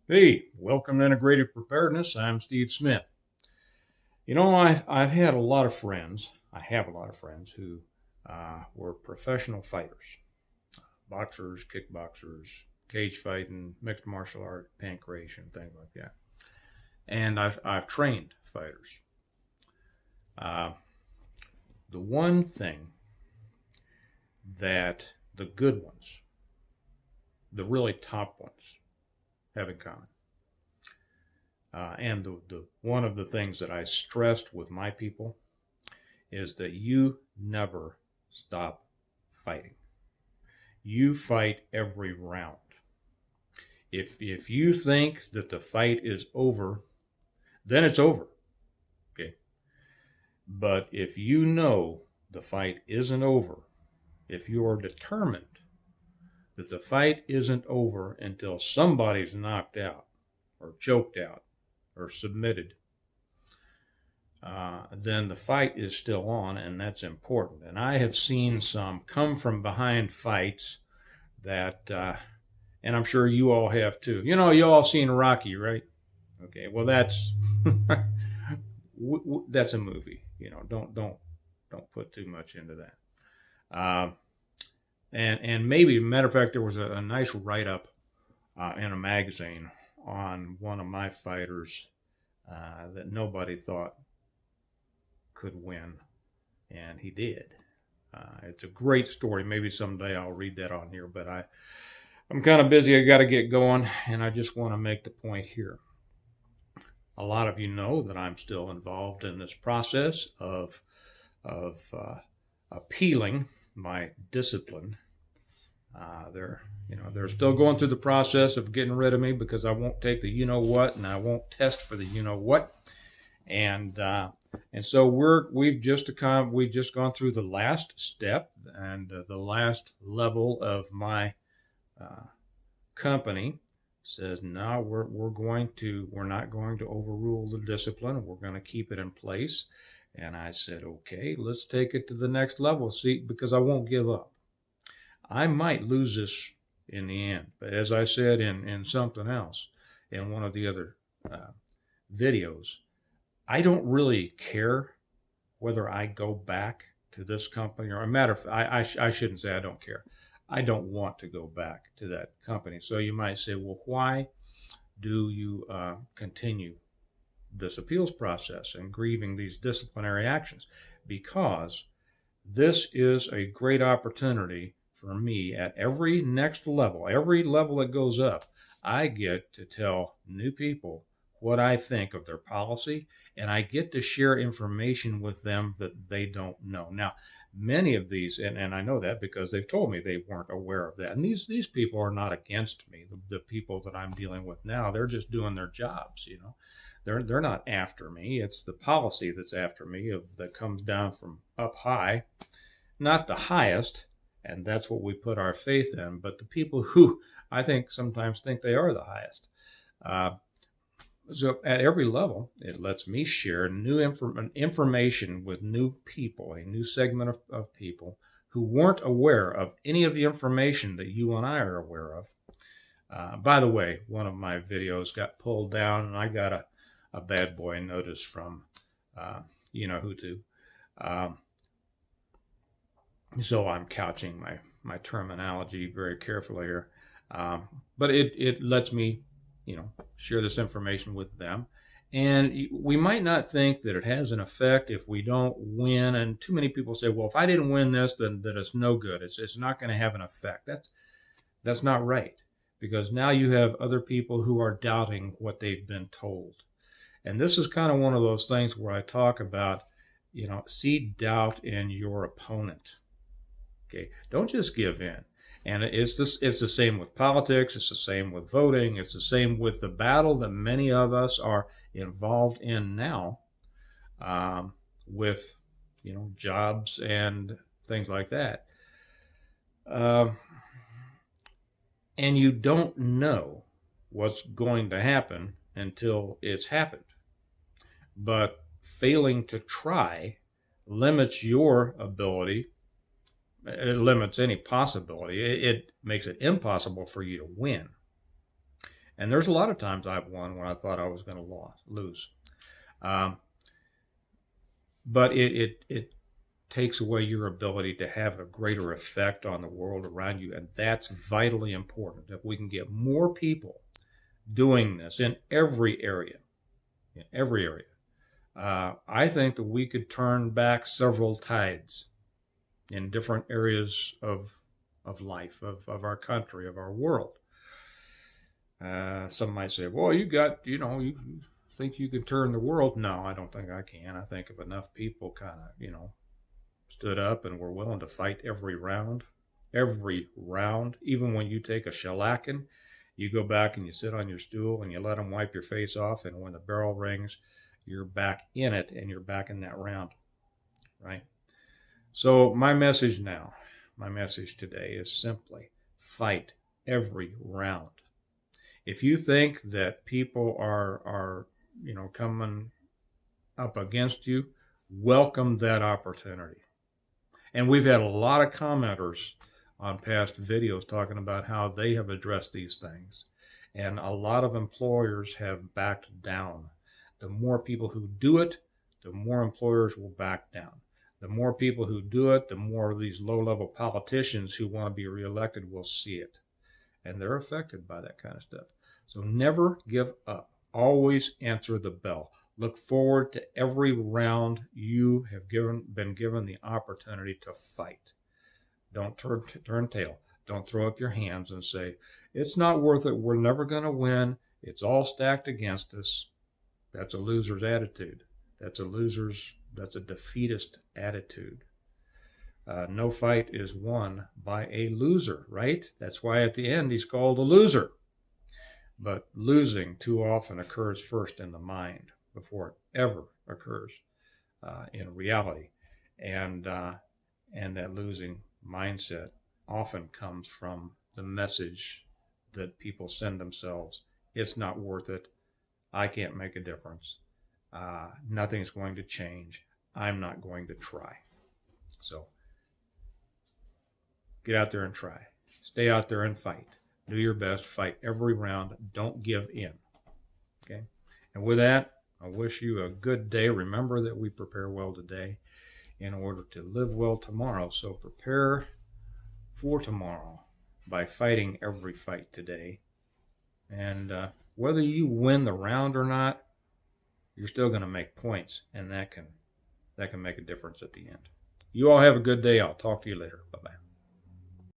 Hey, welcome to Integrative Preparedness. I'm Steve Smith. I've had a lot of friends. I have a lot of friends who were professional fighters, boxers, kickboxers, cage fighting, mixed martial art, pancration, things like that. And I've trained fighters. Uh, the one thing that the good ones, the really top ones, have in common, and the one of the things that I stressed with my people is that you never stop fighting. You fight every round. If you think that the fight is over, then it's over. Okay. But if you know the fight isn't over, if you are determined that the fight isn't over until somebody's knocked out or choked out or submitted, then the fight is still on, and that's important. And I have seen some come from behind fights that, and I'm sure you all have too. You all seen Rocky, right? Okay, well that's that's a movie. Don't put too much into that. And maybe, matter of fact, there was a nice write up in a magazine on one of my fighters that nobody thought could win, and he did. It's a great story. Maybe someday I'll read that on here, but I'm kind of busy. I got to get going, and I just want to make the point here. A lot of you know that I'm still involved in this process of appealing my discipline. They're still going through the process of getting rid of me because I won't take the you know what, and I won't test for the you know what, and so we've just gone through the last step and the last level of my company says no, we're not going to overrule the discipline. We're going to keep it in place. And I said, okay, let's take it to the next level. See, because I won't give up. I might lose this in the end, but as I said in something else, in one of the other videos, I don't really care whether I go back to this company, or a matter of I shouldn't say I don't care. I don't want to go back to that company. So you might say, well, why do you continue this appeals process and grieving these disciplinary actions? Because this is a great opportunity for me at every next level, every level that goes up. I get to tell new people what I think of their policy, and I get to share information with them that they don't know. Now, many of these, and I know that because they've told me they weren't aware of that. And these people are not against me. The people that I'm dealing with now, they're just doing their jobs, They're not after me. It's the policy that's after me that comes down from up high, not the highest, and that's what we put our faith in, but the people who I think sometimes think they are the highest. So at every level, it lets me share new information with new people, a new segment of people who weren't aware of any of the information that you and I are aware of. By the way, one of my videos got pulled down, and I got a bad boy notice from you know who to. So I'm couching my terminology very carefully here. But it lets me, share this information with them. And we might not think that it has an effect if we don't win. And too many people say, well, if I didn't win this, then it's no good. It's not going to have an effect. That's not right. Because now you have other people who are doubting what they've been told. And this is kind of one of those things where I talk about, see doubt in your opponent. Okay, don't just give in. And it's the same with politics. It's the same with voting. It's the same with the battle that many of us are involved in now, with jobs and things like that. And you don't know what's going to happen until it's happened. But failing to try limits your ability. It limits any possibility. It makes it impossible for you to win. And there's a lot of times I've won when I thought I was going to lose. But it takes away your ability to have a greater effect on the world around you. And that's vitally important. If we can get more people doing this in every area, I think that we could turn back several tides in different areas of life, of our country, of our world. Some might say, well, you think you can turn the world? No, I don't think I can. I think if enough people kind of, stood up and were willing to fight every round, even when you take a shellacking, you go back and you sit on your stool and you let them wipe your face off, and when the bell rings, you're back in it and you're back in that round, right? So my message today is simply fight every round. If you think that people are coming up against you, welcome that opportunity. And we've had a lot of commenters on past videos talking about how they have addressed these things. And a lot of employers have backed down. The more people who do it, the more employers will back down. The more people who do it, the more of these low-level politicians who want to be reelected will see it. And they're affected by that kind of stuff. So never give up. Always answer the bell. Look forward to every round you have been given the opportunity to fight. Don't turn tail. Don't throw up your hands and say, it's not worth it. We're never going to win. It's all stacked against us. That's a loser's attitude. That's a defeatist attitude. No fight is won by a loser, right? That's why at the end he's called a loser. But losing too often occurs first in the mind before it ever occurs in reality. And that losing mindset often comes from the message that people send themselves. It's not worth it. I can't make a difference. Nothing's going to change. I'm not going to try. So get out there and try. Stay out there and fight. Do your best. Fight every round. Don't give in. Okay? And with that, I wish you a good day. Remember that we prepare well today in order to live well tomorrow. So prepare for tomorrow by fighting every fight today. And whether you win the round or not, you're still going to make points, and that can make a difference at the end. You all have a good day. I'll talk to you later. Bye-bye.